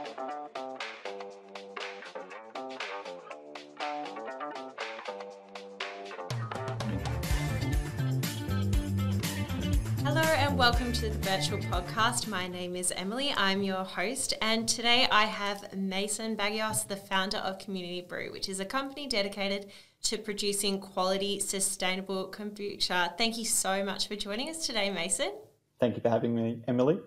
Hello and welcome to the virtual podcast. My name is Emily. I'm your host, and today I have Mason Bagios, the founder of Community Brew, which is a company dedicated to producing quality, sustainable kombucha. Thank you so much for joining us today, Mason. Thank you for having me, Emily.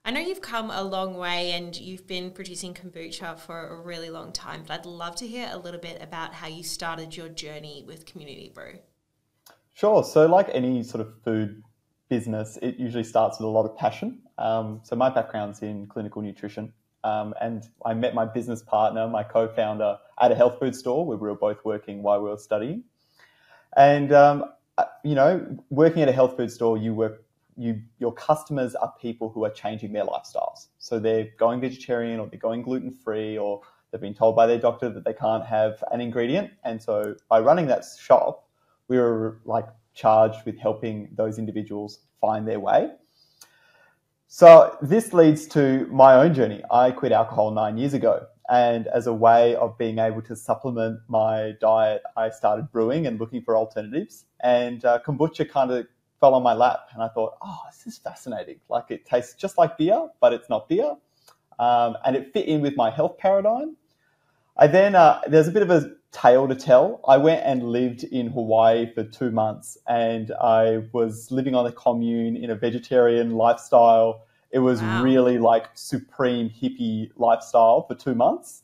I know you've come a long way and you've been producing kombucha for a really long time, but I'd love to hear a little bit about how you started your journey with Community Brew. Sure. So like any sort of food business, it usually starts with a lot of passion. So my background's in clinical nutrition, and I met my business partner, my co-founder, at a health food store where we were both working while we were studying. And, working at a health food store, your customers are people who are changing their lifestyles. So they're going vegetarian or they're going gluten-free, or they've been told by their doctor that they can't have an ingredient. And so by running that shop, we were charged with helping those individuals find their way. So this leads to my own journey. I quit alcohol 9 years ago, and as a way of being able to supplement my diet, I started brewing and looking for alternatives, and kombucha kind of fell on my lap, and I thought, this is fascinating. It tastes just like beer, but it's not beer, and it fit in with my health paradigm. I then, there's a bit of a tale to tell. I went and lived in Hawaii for 2 months, and I was living on a commune in a vegetarian lifestyle. It was really supreme hippie lifestyle for 2 months.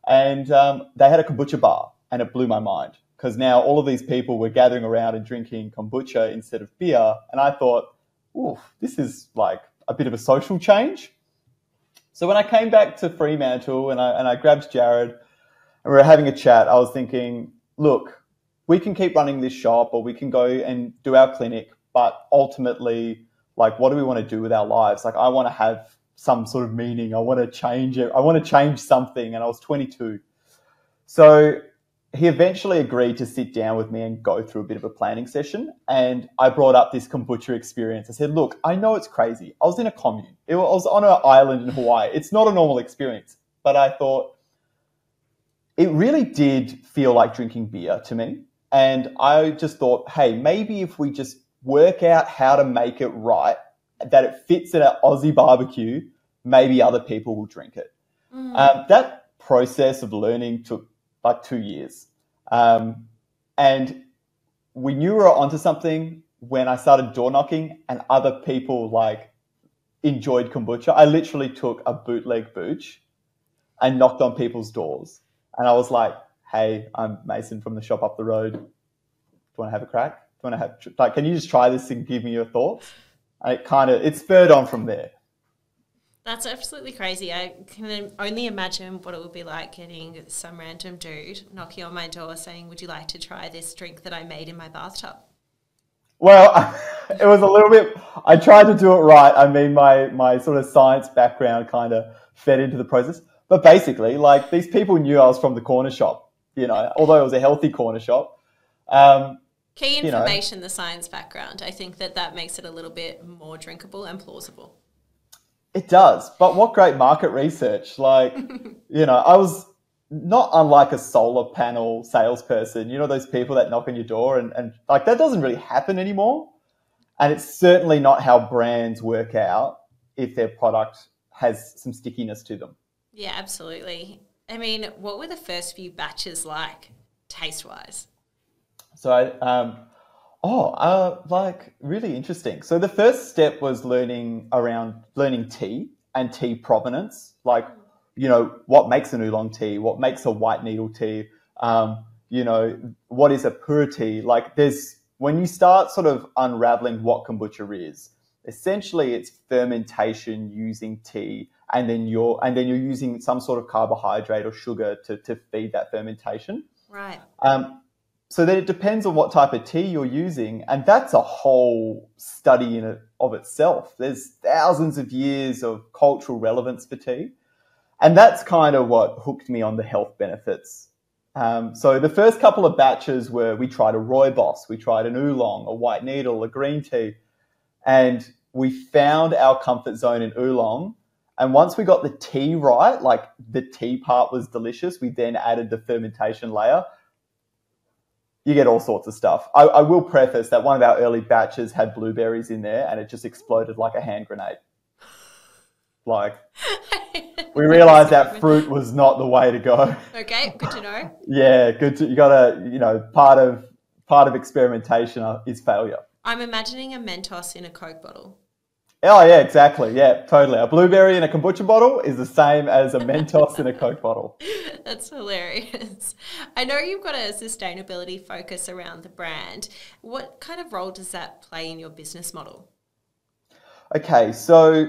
And they had a kombucha bar, and it blew my mind because now all of these people were gathering around and drinking kombucha instead of beer. And I thought, this is a bit of a social change. So when I came back to Fremantle and I grabbed Jared, and we were having a chat, I was thinking, look, we can keep running this shop or we can go and do our clinic, but ultimately, what do we want to do with our lives? I want to have some sort of meaning. I want to change it. I want to change something. And I was 22. So he eventually agreed to sit down with me and go through a bit of a planning session. And I brought up this kombucha experience. I said, look, I know it's crazy. I was in a commune. I was on an island in Hawaii. It's not a normal experience. But I thought, it really did feel like drinking beer to me. And I just thought, hey, maybe if we just work out how to make it right, that it fits at an Aussie barbecue, maybe other people will drink it. That process of learning took 2 years. And we knew we were onto something when I started door knocking and other people enjoyed kombucha. I literally took a bootleg booch and knocked on people's doors. And I was like, hey, I'm Mason from the shop up the road. Do you want to have a crack? Do you want to have, can you just try this and give me your thoughts? And it spurred on from there. That's absolutely crazy. I can only imagine what it would be like getting some random dude knocking on my door saying, would you like to try this drink that I made in my bathtub? Well, it was a little bit, I tried to do it right. I mean, my sort of science background kind of fed into the process. But basically, these people knew I was from the corner shop, although it was a healthy corner shop. Key information, the science background. I think that makes it a little bit more drinkable and plausible. It does. But what great market research. I was not unlike a solar panel salesperson, those people that knock on your door and that doesn't really happen anymore. And it's certainly not how brands work out if their product has some stickiness to them. Yeah, absolutely. I mean, what were the first few batches like, taste-wise? So, really interesting. So the first step was learning tea and tea provenance, what makes an oolong tea, what makes a white needle tea, what is a pu'er tea. When you start sort of unraveling what kombucha is, essentially it's fermentation using tea, and then you're using some sort of carbohydrate or sugar to feed that fermentation. Right. So then it depends on what type of tea you're using, and that's a whole study in of itself. There's thousands of years of cultural relevance for tea, and that's kind of what hooked me on the health benefits. So the first couple of batches we tried a rooibos, we tried an oolong, a white needle, a green tea, and we found our comfort zone in oolong, And once we got the tea right, like the tea part was delicious, we then added the fermentation layer. You get all sorts of stuff. I will preface that one of our early batches had blueberries in there and it just exploded like a hand grenade. Like, we realized that fruit was not the way to go. Okay, good to know. Yeah, good to, you gotta, part of experimentation is failure. I'm imagining a Mentos in a Coke bottle. Oh yeah, exactly. Yeah, totally. A blueberry in a kombucha bottle is the same as a Mentos in a Coke bottle. That's hilarious. I know you've got a sustainability focus around the brand. What kind of role does that play in your business model? Okay, so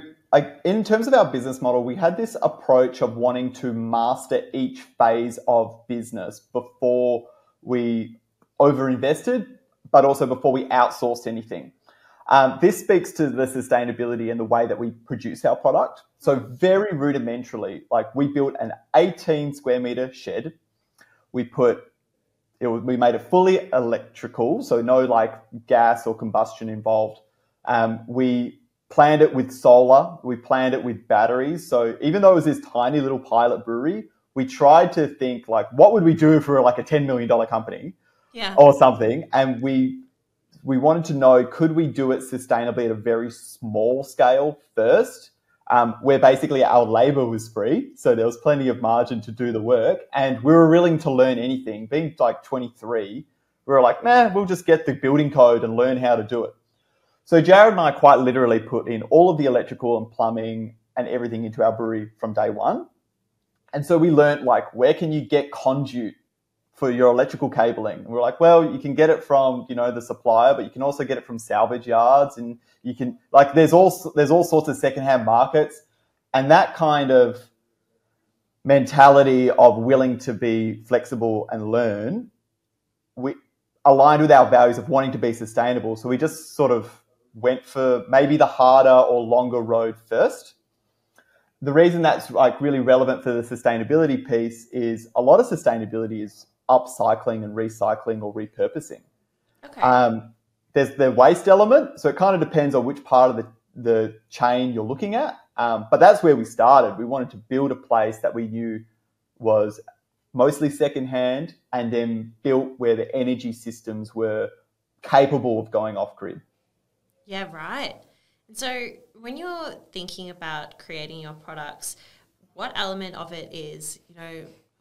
in terms of our business model, we had this approach of wanting to master each phase of business before we overinvested, but also before we outsourced anything. This speaks to the sustainability and the way that we produce our product. So very rudimentarily, like we built an 18 square meter shed. We made it fully electrical, so no like gas or combustion involved. We planned it with solar. We planned it with batteries. So even though it was this tiny little pilot brewery, we tried to think like, what would we do if we were like a $10 million company or something? And we wanted to know, could we do it sustainably at a very small scale first, where basically our labor was free. So there was plenty of margin to do the work. And we were willing to learn anything. Being like 23, we were like, we'll just get the building code and learn how to do it. So Jared and I quite literally put in all of the electrical and plumbing and everything into our brewery from day one. And so we learned like, where can you get conduit for your electrical cabling? And we're like, well, you can get it from, the supplier, but you can also get it from salvage yards, and you can there's all sorts of secondhand markets. And that kind of mentality of willing to be flexible and learn, we aligned with our values of wanting to be sustainable. So we just sort of went for maybe the harder or longer road first. The reason that's like really relevant for the sustainability piece is a lot of sustainability is upcycling and recycling or repurposing. Okay. There's the waste element, so it kind of depends on which part of the chain you're looking at. But that's where we started. We wanted to build a place that we knew was mostly secondhand and then built where the energy systems were capable of going off grid. Yeah, right. And so when you're thinking about creating your products, what element of it is,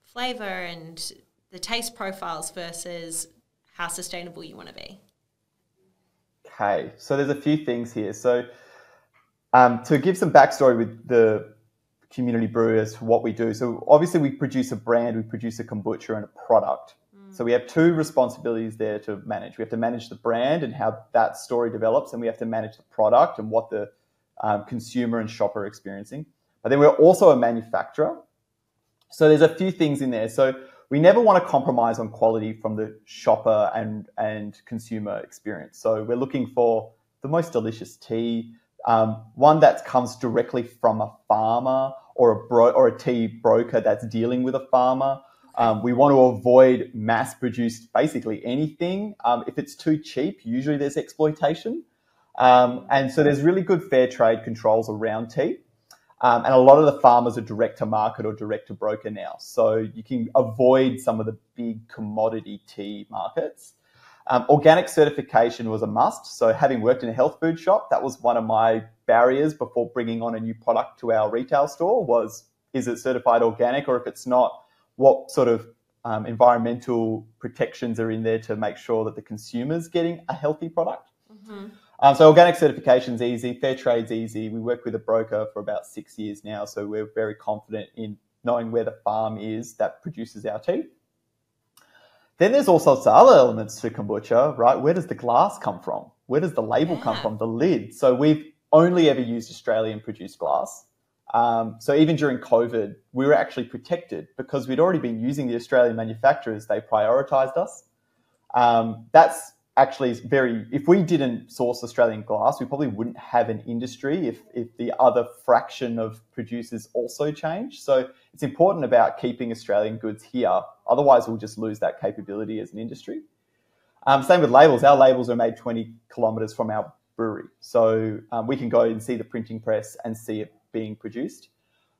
flavor and the taste profiles versus how sustainable you want to be? Okay, so there's a few things here. So to give some backstory with the community brewers, what we do. So obviously we produce a brand, we produce a kombucha and a product. So we have two responsibilities there to manage. We have to manage the brand and how that story develops, and we have to manage the product and what the consumer and shopper are experiencing. But then we're also a manufacturer. So there's a few things in there. So we never want to compromise on quality from the shopper and consumer experience. So we're looking for the most delicious tea, one that comes directly from a farmer or a tea broker that's dealing with a farmer. We want to avoid mass-produced basically anything. If it's too cheap, usually there's exploitation. And so there's really good fair trade controls around tea. And a lot of the farmers are direct to market or direct to broker now. So you can avoid some of the big commodity tea markets. Organic certification was a must. So having worked in a health food shop, that was one of my barriers before bringing on a new product to our retail store was, is it certified organic? Or if it's not, what sort of environmental protections are in there to make sure that the consumer's getting a healthy product? Mm-hmm. So organic certification's easy, fair trade's easy. We work with a broker for about 6 years now, so we're very confident in knowing where the farm is that produces our tea. Then there's all sorts of other elements to kombucha, right? Where does the glass come from? Where does the label come from? The lid. So we've only ever used Australian-produced glass. So even during COVID, we were actually protected because we'd already been using the Australian manufacturers. They prioritised us. That's actually if we didn't source Australian glass, we probably wouldn't have an industry if the other fraction of producers also changed. So it's important about keeping Australian goods here. Otherwise, we'll just lose that capability as an industry. Same with labels. Our labels are made 20 kilometres from our brewery. So we can go and see the printing press and see it being produced.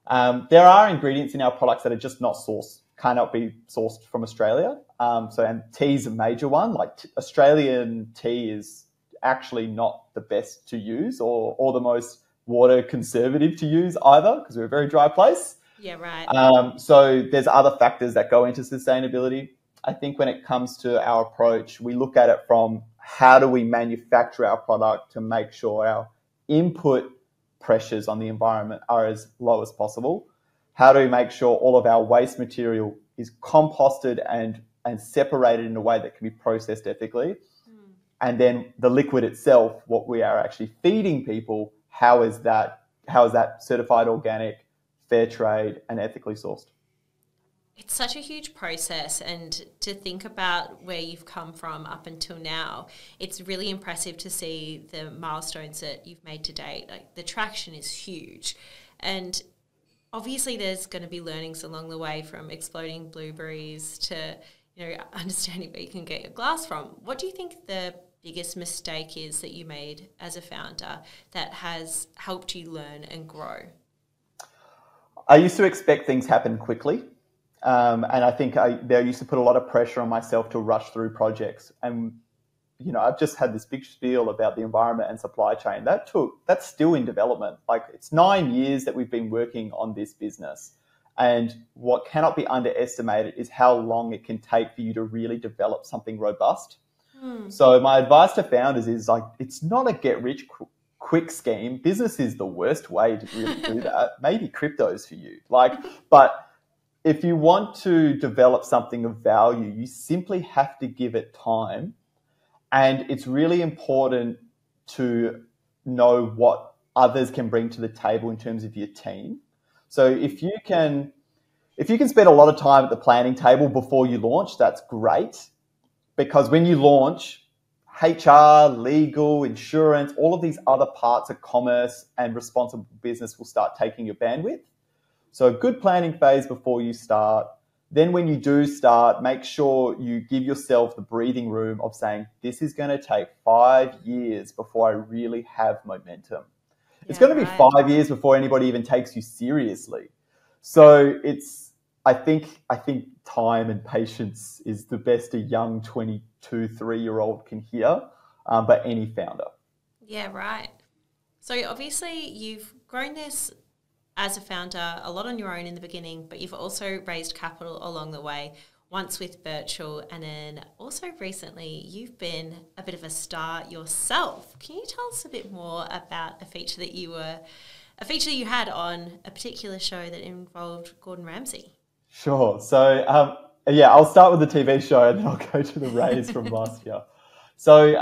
There are ingredients in our products that are just not sourced, cannot be sourced from Australia. And tea is a major one. Like Australian tea is actually not the best to use or the most water conservative to use either, because we're a very dry place. Yeah, right. So there's other factors that go into sustainability. I think when it comes to our approach, we look at it from how do we manufacture our product to make sure our input pressures on the environment are as low as possible. How do we make sure all of our waste material is composted and separated in a way that can be processed ethically? And then the liquid itself, what we are actually feeding people, how is that certified organic, fair trade, and ethically sourced? It's such a huge process, and to think about where you've come from up until now, it's really impressive to see the milestones that you've made to date. Like, the traction is huge, and obviously there's going to be learnings along the way, from exploding blueberries to, you know, understanding where you can get your glass from. What do you think the biggest mistake is that you made as a founder that has helped you learn and grow? I used to expect things happen quickly. And I think I used to put a lot of pressure on myself to rush through projects. And, you know, I've just had this big spiel about the environment and supply chain. That's still in development. Like, it's 9 years that we've been working on this business. And what cannot be underestimated is how long it can take for you to really develop something robust. So my advice to founders is, like, it's not a get rich quick scheme. Business is the worst way to really do that. Maybe crypto's for you. But if you want to develop something of value, you simply have to give it time. And it's really important to know what others can bring to the table in terms of your team. So if you can spend a lot of time at the planning table before you launch, that's great. Because when you launch, HR, legal, insurance, all of these other parts of commerce and responsible business will start taking your bandwidth. So a good planning phase before you start. Then when you do start, make sure you give yourself the breathing room of saying, this is going to take 5 years before I really have momentum. It's going to be 5 years before anybody even takes you seriously. So I think time and patience is the best a young 22, 3-year-old can hear, but any founder. Yeah, right. So obviously you've grown this as a founder a lot on your own in the beginning, but you've also raised capital along the way, once with Birchal, and then also recently you've been a bit of a star yourself. Can you tell us a bit more about a feature that you had on a particular show that involved Gordon Ramsay? Sure. So, I'll start with the TV show and then I'll go to the raise from last year. So,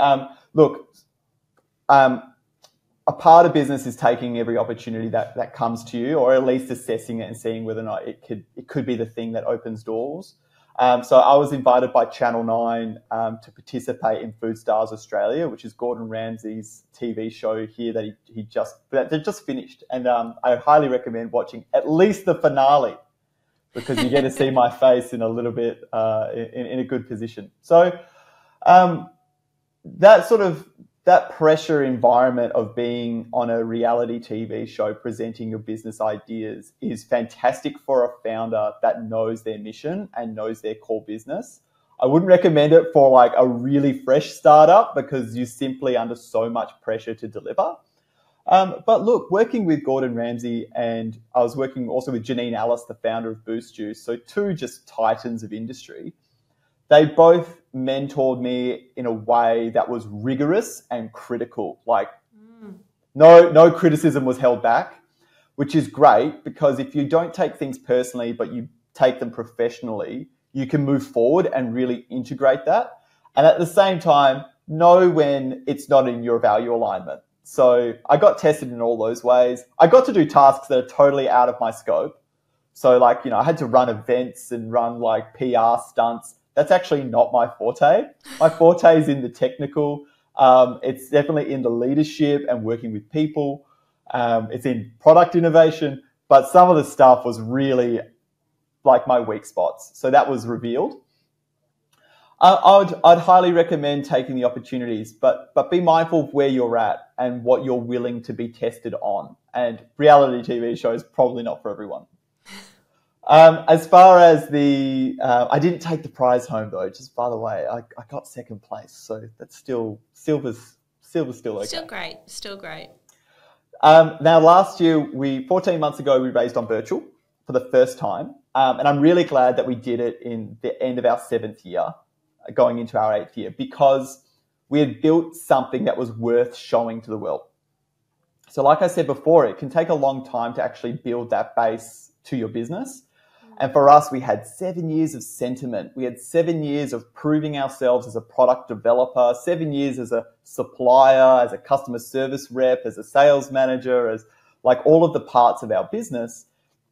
a part of business is taking every opportunity that comes to you, or at least assessing it and seeing whether or not it could be the thing that opens doors. So I was invited by Channel 9 to participate in Food Stars Australia, which is Gordon Ramsay's TV show here that they just finished. And I highly recommend watching at least the finale, because you get to see my face in a little bit in a good position. So that pressure environment of being on a reality TV show presenting your business ideas is fantastic for a founder that knows their mission and knows their core business. I wouldn't recommend it for like a really fresh startup, because you're simply under so much pressure to deliver. But look, working with Gordon Ramsay, and I was working also with Janine Allis, the founder of Boost Juice, so two just titans of industry. They both mentored me in a way that was rigorous and critical. Like, no criticism was held back, which is great, because if you don't take things personally, but you take them professionally, you can move forward and really integrate that. And at the same time, know when it's not in your value alignment. So I got tested in all those ways. I got to do tasks that are totally out of my scope. So like, I had to run events and run like PR stunts. That's actually not my forte. My forte is in the technical. It's definitely in the leadership and working with people. It's in product innovation, but some of the stuff was really like my weak spots. So that was revealed. I'd highly recommend taking the opportunities, but be mindful of where you're at and what you're willing to be tested on. And reality TV shows probably not for everyone. As far as I didn't take the prize home though. Just by the way, I got second place, so that's still silver's still okay. Still great. Now, last year, 14 months ago, we raised on Virtual for the first time, and I'm really glad that we did it in the end of our 7th year, going into our 8th year, because we had built something that was worth showing to the world. So, like I said before, it can take a long time to actually build that base to your business. And for us, we had 7 years of sentiment. We had 7 years of proving ourselves as a product developer, 7 years as a supplier, as a customer service rep, as a sales manager, as like all of the parts of our business.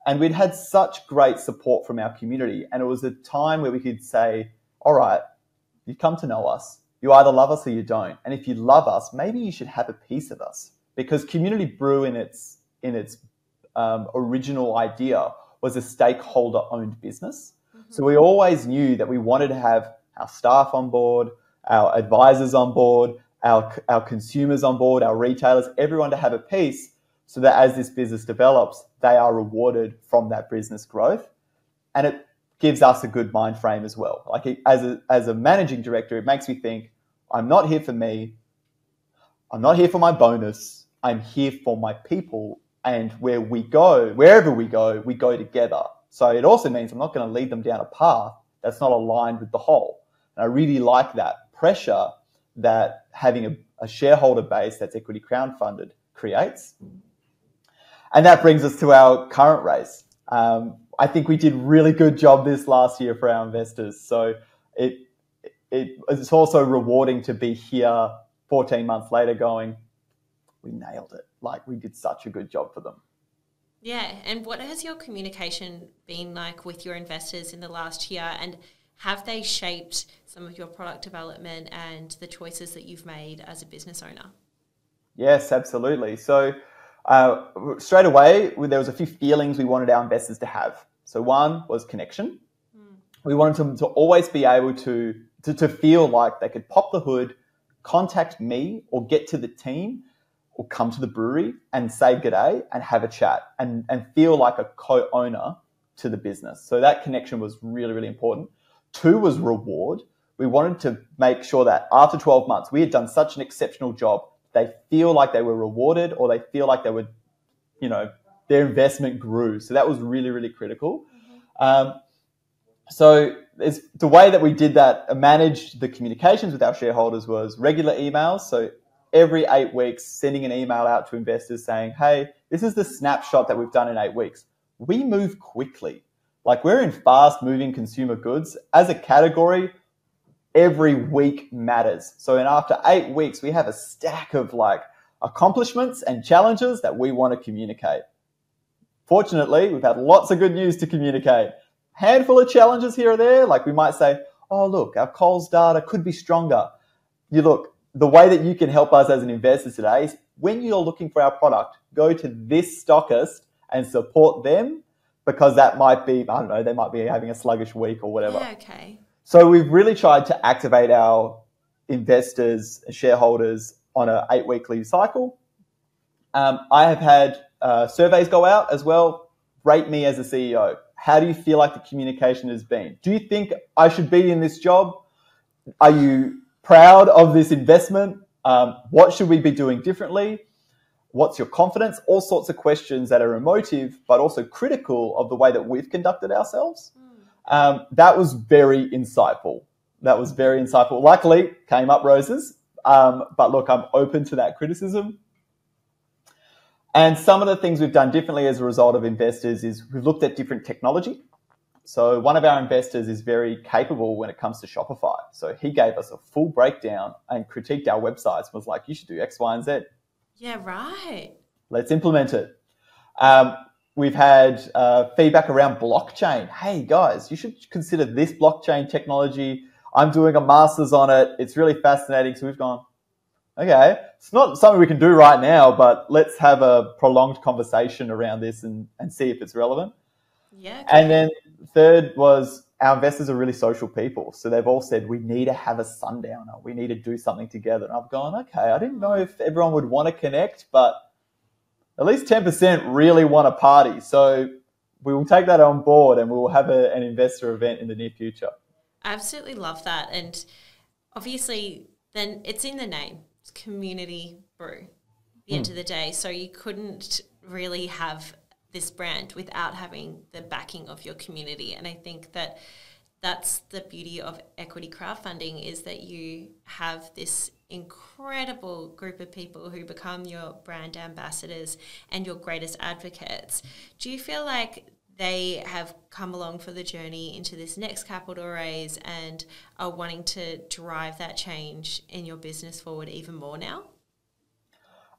And we'd had such great support from our community. And it was a time where we could say, all right, you've come to know us. You either love us or you don't. And if you love us, maybe you should have a piece of us. Because Community Brew in its original idea was a stakeholder-owned business. Mm-hmm. So we always knew that we wanted to have our staff on board, our advisors on board, our consumers on board, our retailers, everyone to have a piece so that as this business develops, they are rewarded from that business growth. And it gives us a good mind frame as well. Like as a managing director, it makes me think, I'm not here for me. I'm not here for my bonus. I'm here for my people. And wherever we go together. So it also means I'm not going to lead them down a path that's not aligned with the whole. And I really like that pressure that having a shareholder base that's equity crowdfunded creates. And that brings us to our current raise. I think we did a really good job this last year for our investors. So it's also rewarding to be here 14 months later going, we nailed it. Like, we did such a good job for them. Yeah. And what has your communication been like with your investors in the last year? And have they shaped some of your product development and the choices that you've made as a business owner? Yes, absolutely. So straight away, there was a few feelings we wanted our investors to have. So one was connection. We wanted them to always be able to feel like they could pop the hood, contact me or get to the team or come to the brewery and say g'day and have a chat and feel like a co-owner to the business. So that connection was really, really important. 2 was reward. We wanted to make sure that after 12 months, we had done such an exceptional job, they feel like they were rewarded or they feel like they were, their investment grew. So that was really, really critical. So the way that we did that, managed the communications with our shareholders was regular emails. So every 8 weeks, sending an email out to investors saying, hey, this is the snapshot that we've done in 8 weeks. We move quickly. Like, we're in fast moving consumer goods. As a category, every week matters. So after 8 weeks, we have a stack of accomplishments and challenges that we want to communicate. Fortunately, we've had lots of good news to communicate. Handful of challenges here or there. Like, we might say, oh, look, our Coles data could be stronger. The way that you can help us as an investor today is when you're looking for our product, go to this stockist and support them, because that might be, I don't know, they might be having a sluggish week or whatever. Yeah, okay. So we've really tried to activate our investors, shareholders on an 8-weekly cycle. I have had surveys go out as well. Rate me as a CEO. How do you feel like the communication has been? Do you think I should be in this job? Are you proud of this investment? What should we be doing differently? What's your confidence? All sorts of questions that are emotive, but also critical of the way that we've conducted ourselves. That was very insightful. Luckily, came up roses. But look, I'm open to that criticism. And some of the things we've done differently as a result of investors is we've looked at different technology. So one of our investors is very capable when it comes to Shopify. So he gave us a full breakdown and critiqued our websites and was like, you should do X, Y, and Z. Yeah, right. Let's implement it. We've had feedback around blockchain. Hey, guys, you should consider this blockchain technology. I'm doing a master's on it. It's really fascinating. So we've gone, okay, it's not something we can do right now, but let's have a prolonged conversation around this and see if it's relevant. Yeah. Okay. And then third was our investors are really social people. So they've all said, we need to have a sundowner. We need to do something together. And I've gone, okay, I didn't know if everyone would want to connect, but at least 10% really want to party. So we will take that on board and we will have an investor event in the near future. I absolutely love that. And obviously then it's in the name. It's Community Brew at the end of the day. So you couldn't really have this brand without having the backing of your community. And I think that that's the beauty of equity crowdfunding, is that you have this incredible group of people who become your brand ambassadors and your greatest advocates. Do you feel like they have come along for the journey into this next capital raise and are wanting to drive that change in your business forward even more now?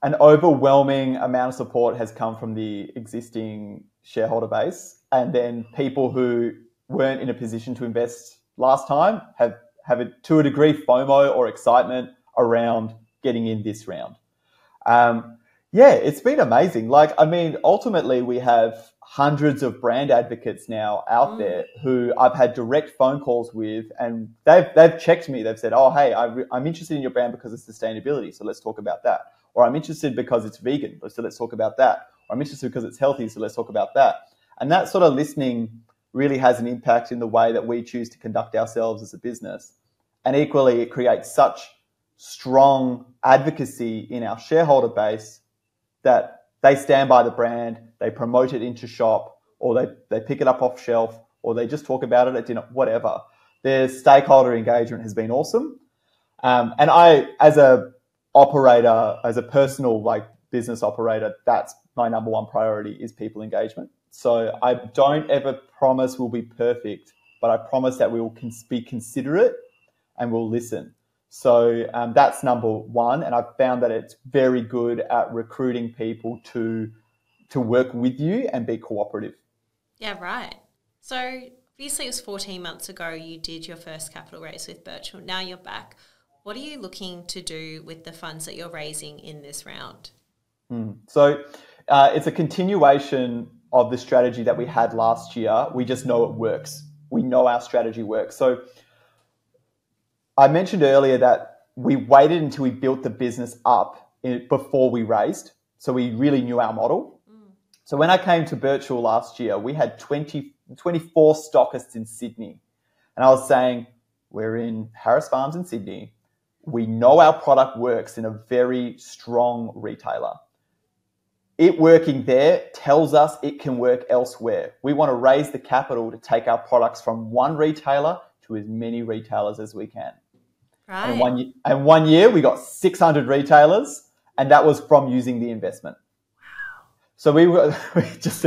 An overwhelming amount of support has come from the existing shareholder base, and then people who weren't in a position to invest last time have it to a degree FOMO or excitement around getting in this round. Yeah, it's been amazing. Like, I mean, ultimately we have hundreds of brand advocates now out there who I've had direct phone calls with, and they've checked me. They've said, oh, hey, I'm interested in your brand because of sustainability, so let's talk about that. Or I'm interested because it's vegan, so let's talk about that. Or I'm interested because it's healthy, so let's talk about that. And that sort of listening really has an impact in the way that we choose to conduct ourselves as a business. And equally, it creates such strong advocacy in our shareholder base that they stand by the brand, they promote it into shop, or they pick it up off shelf, or they just talk about it at dinner, whatever. Their stakeholder engagement has been awesome. And I, as a operator, as a personal business operator, that's my number one priority, is people engagement. So I don't ever promise we'll be perfect, but I promise that we will be considerate and we'll listen. So that's number one. And I've found that it's very good at recruiting people to work with you and be cooperative. Yeah, right. So obviously it was 14 months ago you did your first capital raise with Birchal. Now you're back. What are you looking to do with the funds that you're raising in this round? So it's a continuation of the strategy that we had last year. We just know it works. We know our strategy works. So I mentioned earlier that we waited until we built the business up before we raised. So we really knew our model. So when I came to Birchal last year, we had 24 stockists in Sydney. And I was saying, we're in Harris Farms in Sydney. We know our product works in a very strong retailer. It working there tells us it can work elsewhere. We want to raise the capital to take our products from one retailer to as many retailers as we can. Right. And one year we got 600 retailers, and that was from using the investment. Wow. So we just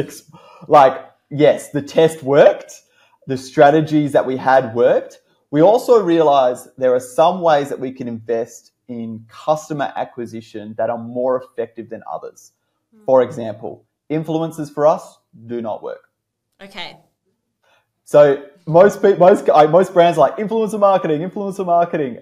yes, the test worked. The strategies that we had worked. We also realized there are some ways that we can invest in customer acquisition that are more effective than others. For example, influencers for us do not work. Okay. So most brands are like influencer marketing.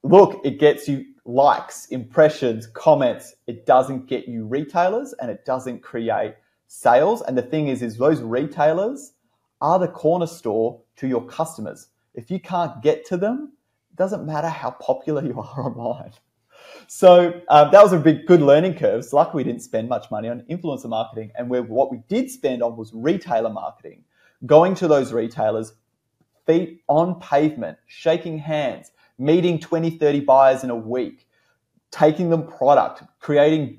Look, it gets you likes, impressions, comments. It doesn't get you retailers, and it doesn't create sales. And the thing is those retailers are the corner store to your customers. If you can't get to them, it doesn't matter how popular you are online. So that was a good learning curve. So luckily we didn't spend much money on influencer marketing. And what we did spend on was retailer marketing. Going to those retailers, feet on pavement, shaking hands, meeting 20, 30 buyers in a week, taking them product, creating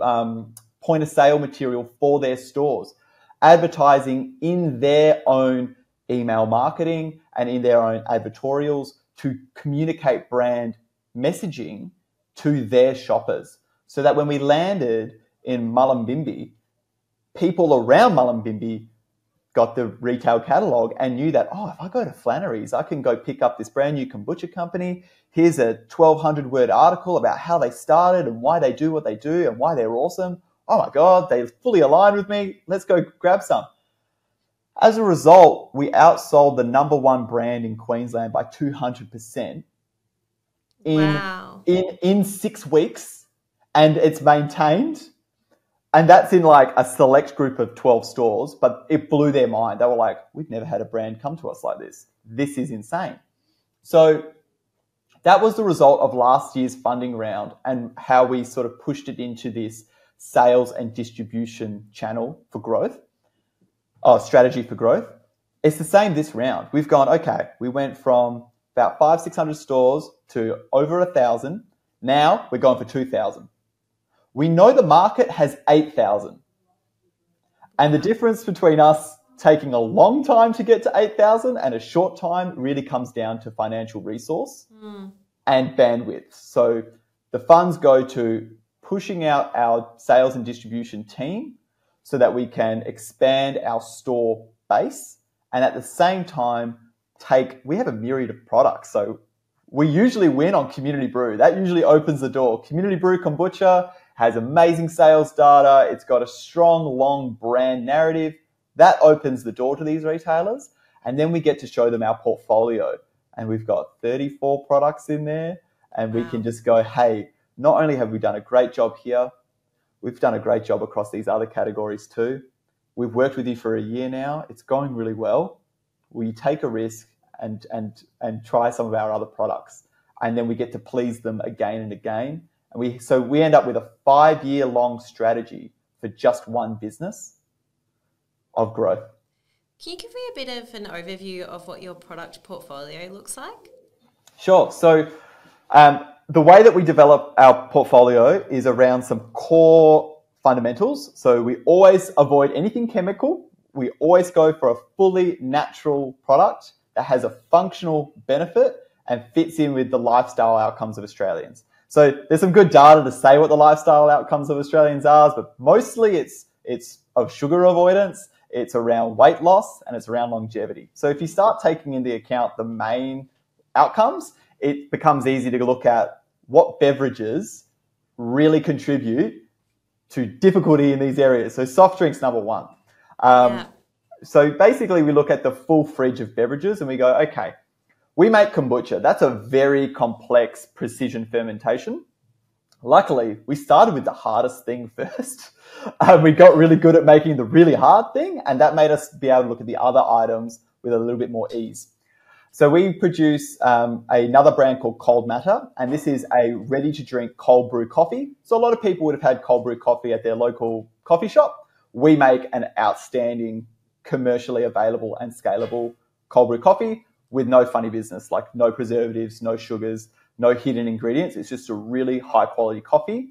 point of sale material for their stores, advertising in their own email marketing and in their own advertorials to communicate brand messaging to their shoppers, so that when we landed in Mullumbimby, people around Mullumbimby got the retail catalog and knew that, if I go to Flannery's, I can go pick up this brand new kombucha company. Here's a 1,200 word article about how they started and why they do what they do and why they're awesome. Oh my God, they fully align with me. Let's go grab some. As a result, we outsold the number one brand in Queensland by 200%. In 6 weeks, and it's maintained. And that's in like a select group of 12 stores, but it blew their mind. They were like, we've never had a brand come to us like this. This is insane. So that was the result of last year's funding round and how we sort of pushed it into this sales and distribution channel for growth, strategy for growth. It's the same this round. We've gone, okay, we went from about 500-600 stores to over 1,000. Now we're going for 2,000. We know the market has 8,000. And the difference between us taking a long time to get to 8,000 and a short time really comes down to financial resource and bandwidth. So the funds go to pushing out our sales and distribution team so that we can expand our store base and at the same time we have a myriad of products. So we usually win on Community Brew. That usually opens the door. Community Brew Kombucha has amazing sales data. It's got a strong, long brand narrative. That opens the door to these retailers. And then we get to show them our portfolio. And we've got 34 products in there. And we can just go, hey, not only have we done a great job here, we've done a great job across these other categories too. We've worked with you for a year now. It's going really well. Will you take a risk and try some of our other products? And then we get to please them again and again. And so we end up with a 5-year-long strategy for just one business of growth. Can you give me a bit of an overview of what your product portfolio looks like? Sure. So the way that we develop our portfolio is around some core fundamentals. So we always avoid anything chemical. We always go for a fully natural product that has a functional benefit and fits in with the lifestyle outcomes of Australians. So there's some good data to say what the lifestyle outcomes of Australians are, but mostly it's of sugar avoidance, it's around weight loss, and it's around longevity. So if you start taking into account the main outcomes, it becomes easy to look at what beverages really contribute to difficulty in these areas. So soft drinks, number one. So basically we look at the full fridge of beverages and we go, okay, we make kombucha. That's a very complex precision fermentation. Luckily, we started with the hardest thing first. We got really good at making the really hard thing, and that made us be able to look at the other items with a little bit more ease. So we produce another brand called Cold Matter, and this is a ready-to-drink cold brew coffee. So a lot of people would have had cold brew coffee at their local coffee shop. We make an outstanding, commercially available and scalable cold brew coffee with no funny business, like no preservatives, no sugars, no hidden ingredients. It's just a really high quality coffee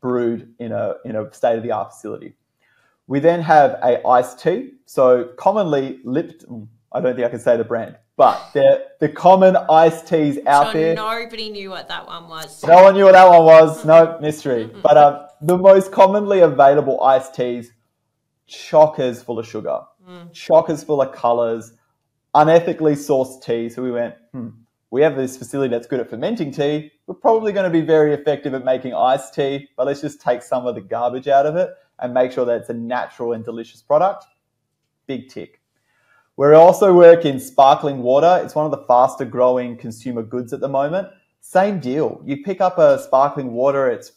brewed in a state-of-the-art facility. We then have a iced tea. So commonly Lipton, I don't think I can say the brand, but the common iced teas out there. Nobody knew what that one was. No one knew what that one was. No mystery. But the most commonly available iced teas, chockers full of sugar, chockers full of colors, unethically sourced tea. So we went, we have this facility that's good at fermenting tea. We're probably going to be very effective at making iced tea, but let's just take some of the garbage out of it and make sure that it's a natural and delicious product. Big tick. We also work in sparkling water. It's one of the faster growing consumer goods at the moment. Same deal. You pick up a sparkling water, it's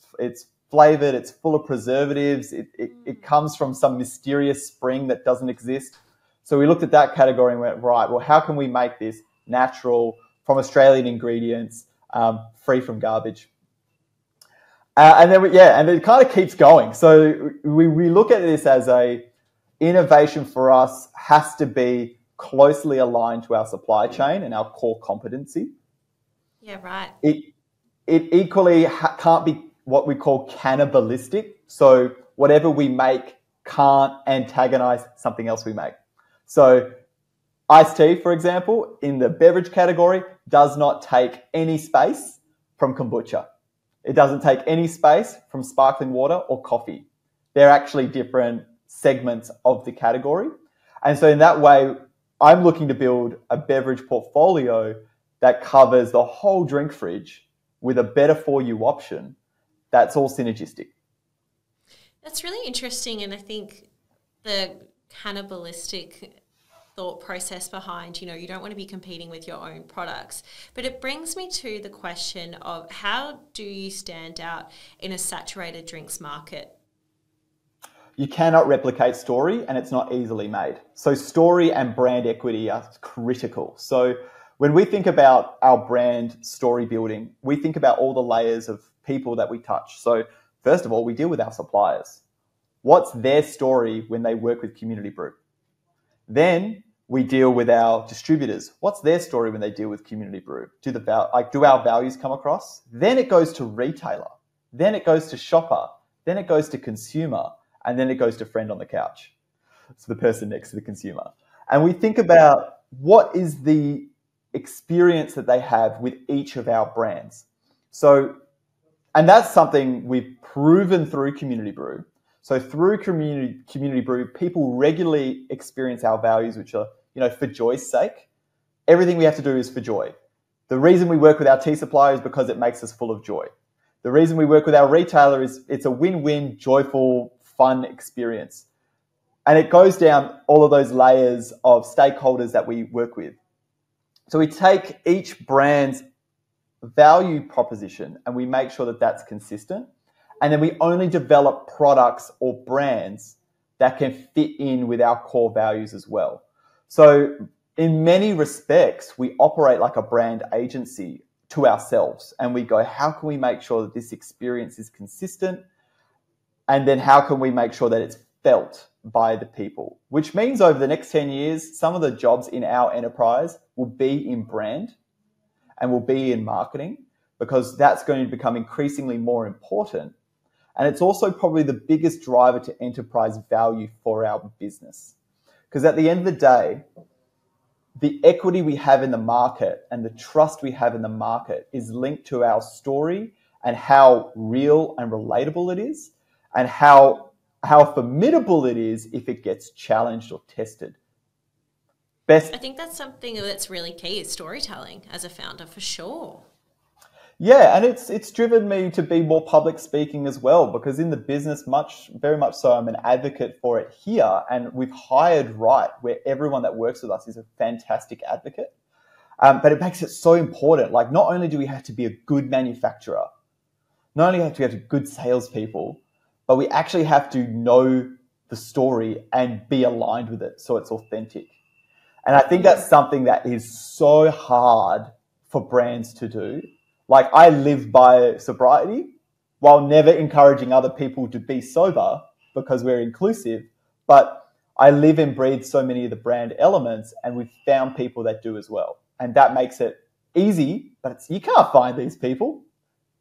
flavored, it's full of preservatives. It comes from some mysterious spring that doesn't exist. So we looked at that category and went, right, well, how can we make this natural, from Australian ingredients, free from garbage? And it kind of keeps going. So we look at this as innovation for us has to be closely aligned to our supply chain and our core competency. Yeah, right. It equally can't be what we call cannibalistic. So whatever we make can't antagonize something else we make. So iced tea, for example, in the beverage category, does not take any space from kombucha. It doesn't take any space from sparkling water or coffee. They're actually different segments of the category. And so in that way, I'm looking to build a beverage portfolio that covers the whole drink fridge with a better for you option that's all synergistic. That's really interesting. And I think the cannibalistic thought process behind, you don't want to be competing with your own products. But it brings me to the question of how do you stand out in a saturated drinks market? You cannot replicate story, and it's not easily made. So story and brand equity are critical. So when we think about our brand story building, we think about all the layers of people that we touch. So first of all, we deal with our suppliers. What's their story when they work with Community Brew? Then we deal with our distributors. What's their story when they deal with Community Brew? Do our values come across? Then it goes to retailer. Then it goes to shopper. Then it goes to consumer. And then it goes to friend on the couch. So the person next to the consumer. And we think about what is the experience that they have with each of our brands. So, and that's something we've proven through Community Brew. So through Community Brew, people regularly experience our values, which are, for joy's sake. Everything we have to do is for joy. The reason we work with our tea supplier is because it makes us full of joy. The reason we work with our retailer is it's a win-win, joyful, fun experience. And it goes down all of those layers of stakeholders that we work with. So we take each brand's value proposition and we make sure that that's consistent. And then we only develop products or brands that can fit in with our core values as well. So in many respects, we operate like a brand agency to ourselves. And we go, how can we make sure that this experience is consistent? And then how can we make sure that it's felt by the people? Which means over the next 10 years, some of the jobs in our enterprise will be in brand and will be in marketing, because that's going to become increasingly more important. And it's also probably the biggest driver to enterprise value for our business. Because at the end of the day, the equity we have in the market and the trust we have in the market is linked to our story and how real and relatable it is, and how formidable it is if it gets challenged or tested. I think that's something that's really key, is storytelling as a founder, for sure. Yeah, and it's driven me to be more public speaking as well, because in the business, very much so, I'm an advocate for it here, and we've hired right, where everyone that works with us is a fantastic advocate. But it makes it so important. Like, not only do we have to be a good manufacturer, not only have to have good salespeople, but we actually have to know the story and be aligned with it so it's authentic. And I think that's something that is so hard for brands to do. Like, I live by sobriety while never encouraging other people to be sober because we're inclusive. But I live and breathe so many of the brand elements, and we've found people that do as well. And that makes it easy, but you can't find these people.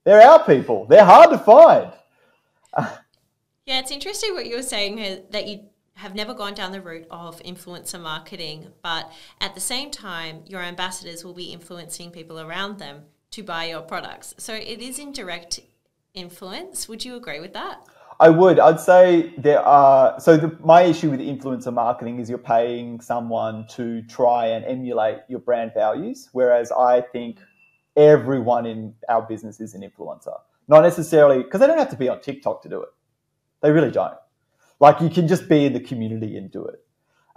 They're our people. They're hard to find. Yeah, it's interesting what you were saying here, that you have never gone down the route of influencer marketing, but at the same time, your ambassadors will be influencing people around them to buy your products. So it is indirect influence. Would you agree with that? I would. I'd say there are... my issue with influencer marketing is you're paying someone to try and emulate your brand values, whereas I think everyone in our business is an influencer. Not necessarily... because they don't have to be on TikTok to do it. They really don't. Like, you can just be in the community and do it.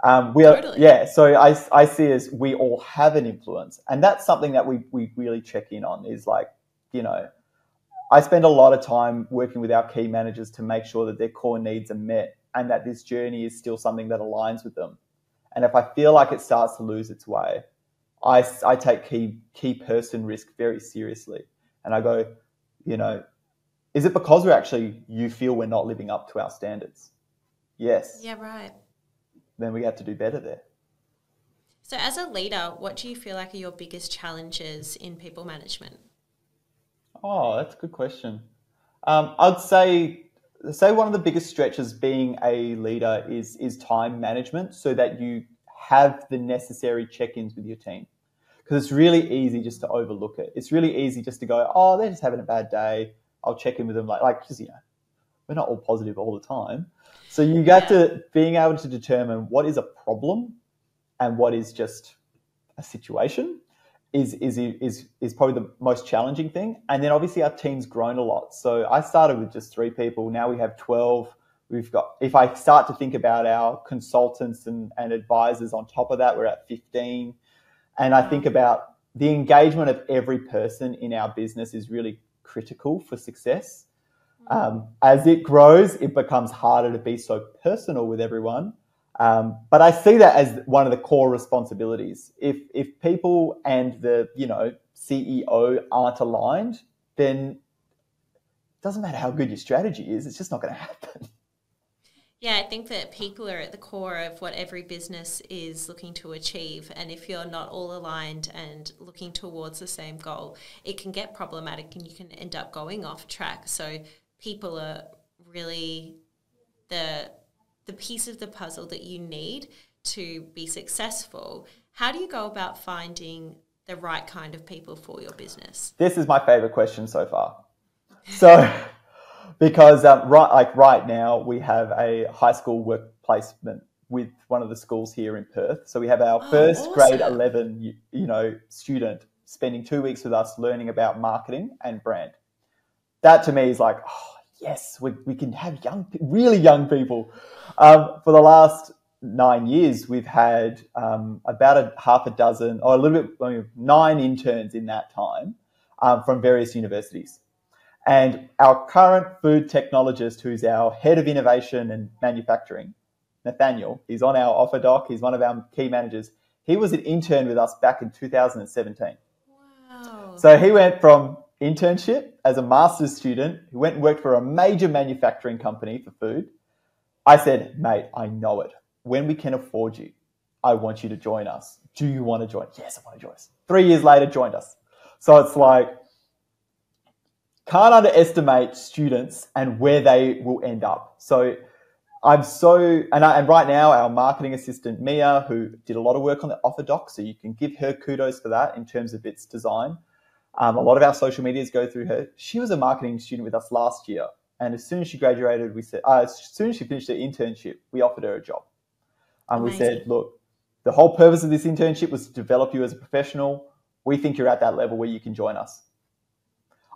Totally. Yeah, so I see as we all have an influence. And that's something that we really check in on, is like, I spend a lot of time working with our key managers to make sure that their core needs are met and that this journey is still something that aligns with them. And if I feel like it starts to lose its way, I take key person risk very seriously. And I go, is it because you feel we're not living up to our standards? Yes. Yeah, right. Then we have to do better there. So as a leader, what do you feel like are your biggest challenges in people management? Oh, that's a good question. I'd say one of the biggest stretches being a leader is time management, so that you have the necessary check-ins with your team. Because it's really easy just to overlook it. It's really easy just to go, oh, they're just having a bad day. I'll check in with them. Because we're not all positive all the time. So you got to being able to determine what is a problem and what is just a situation is probably the most challenging thing. And then obviously our team's grown a lot. So I started with just 3 people. Now we have 12. If I start to think about our consultants and advisors on top of that, we're at 15. And I think about the engagement of every person in our business is really critical for success. As it grows, it becomes harder to be so personal with everyone. But I see that as one of the core responsibilities. If people and the CEO aren't aligned, then it doesn't matter how good your strategy is, it's just not going to happen. Yeah, I think that people are at the core of what every business is looking to achieve. And if you're not all aligned and looking towards the same goal, it can get problematic and you can end up going off track. So people are really the piece of the puzzle that you need to be successful. How do you go about finding the right kind of people for your business? This is my favorite question so far. So, because right now we have a high school work placement with one of the schools here in Perth. So we have our first awesome. grade 11, student spending 2 weeks with us learning about marketing and brand. That to me is like, oh, yes, we can have really young people. For the last 9 years, we've had about half a dozen, or a little bit, 9 interns in that time from various universities. And our current food technologist, who's our head of innovation and manufacturing, Nathaniel, he's on our offer doc. He's one of our key managers. He was an intern with us back in 2017. Wow. So he went from internship as a master's student. He went and worked for a major manufacturing company for food. I said, mate, I know it. When we can afford you, I want you to join us. Do you want to join? Yes, I want to join us. 3 years later, joined us. So it's like, can't underestimate students and where they will end up. So and right now our marketing assistant, Mia, who did a lot of work on the offer doc, so you can give her kudos for that in terms of its design. A lot of our social medias go through her. She was a marketing student with us last year. And as soon as she graduated, we said, as soon as she finished her internship, we offered her a job. And we said, look, the whole purpose of this internship was to develop you as a professional. We think you're at that level where you can join us.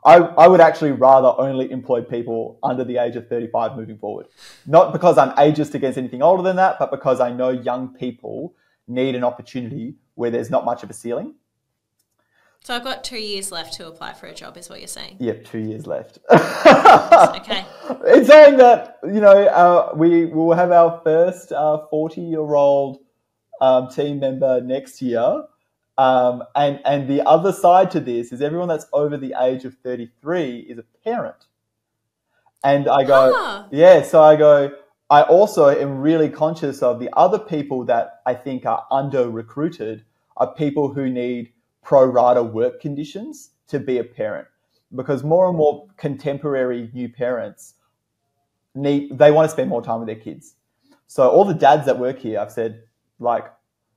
I would actually rather only employ people under the age of 35 moving forward. Not because I'm ageist against anything older than that, but because I know young people need an opportunity where there's not much of a ceiling. So I've got 2 years left to apply for a job, is what you're saying? Yep, 2 years left. Okay. It's saying that, we will have our first 40-year-old team member next year. And the other side to this is everyone that's over the age of 33 is a parent. And I go, I also am really conscious of the other people that I think are under-recruited are people who need pro-rata work conditions to be a parent. Because more and more contemporary new parents they want to spend more time with their kids. So all the dads that work here, I've said, like,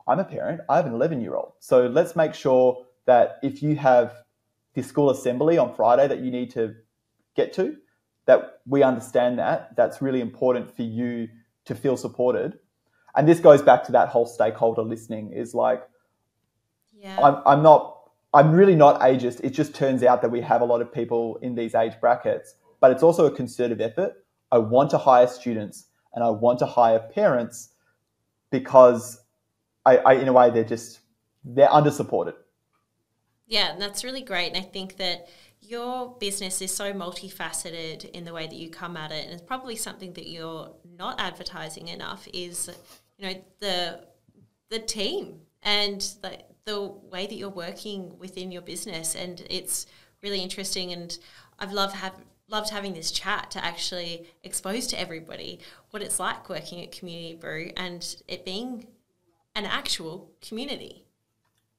I'm a parent, I have an 11-year-old. So let's make sure that if you have the school assembly on Friday that you need to get to, that we understand that. That's really important for you to feel supported. And this goes back to that whole stakeholder listening is like, I'm really not ageist. It just turns out that we have a lot of people in these age brackets, but it's also a concerted effort. I want to hire students and I want to hire parents because I in a way, they're under-supported. Yeah, and that's really great. And I think that your business is so multifaceted in the way that you come at it. And it's probably something that you're not advertising enough is, the team and the way that you're working within your business. And it's really interesting. And I've loved having this chat to actually expose to everybody what it's like working at Community Brew and it being an actual community.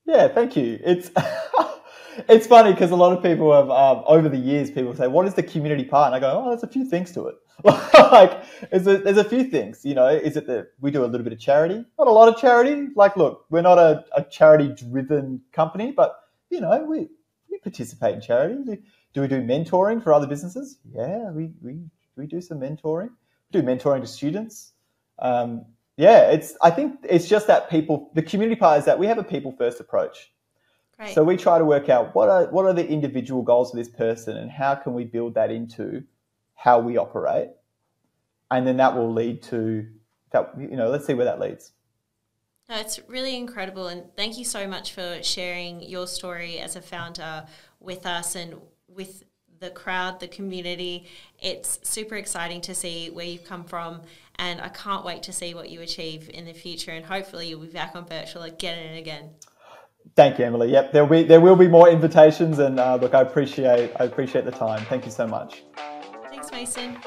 Yeah, thank you. It's funny because a lot of people have over the years people say, what is the community part? And I go, there's a few things to it. Like there's a few things, is it that we do a little bit of charity? Not a lot of charity. Like, look, we're not a charity driven company, but we participate in charity. Do we do mentoring for other businesses? Yeah, we do some mentoring. We do mentoring to students. I think it's just that the community part is that we have a people first approach. Great. So we try to work out what are the individual goals for this person and how can we build that into how we operate. And then that will lead to that, let's see where that leads. No, it's really incredible. And thank you so much for sharing your story as a founder with us and with the crowd, the community. It's super exciting to see where you've come from, and I can't wait to see what you achieve in the future, and hopefully you'll be back on Virtual again and again. Thank you, Emily. Yep, there will be more invitations, and look, I appreciate the time. Thank you so much. Thanks, Mason.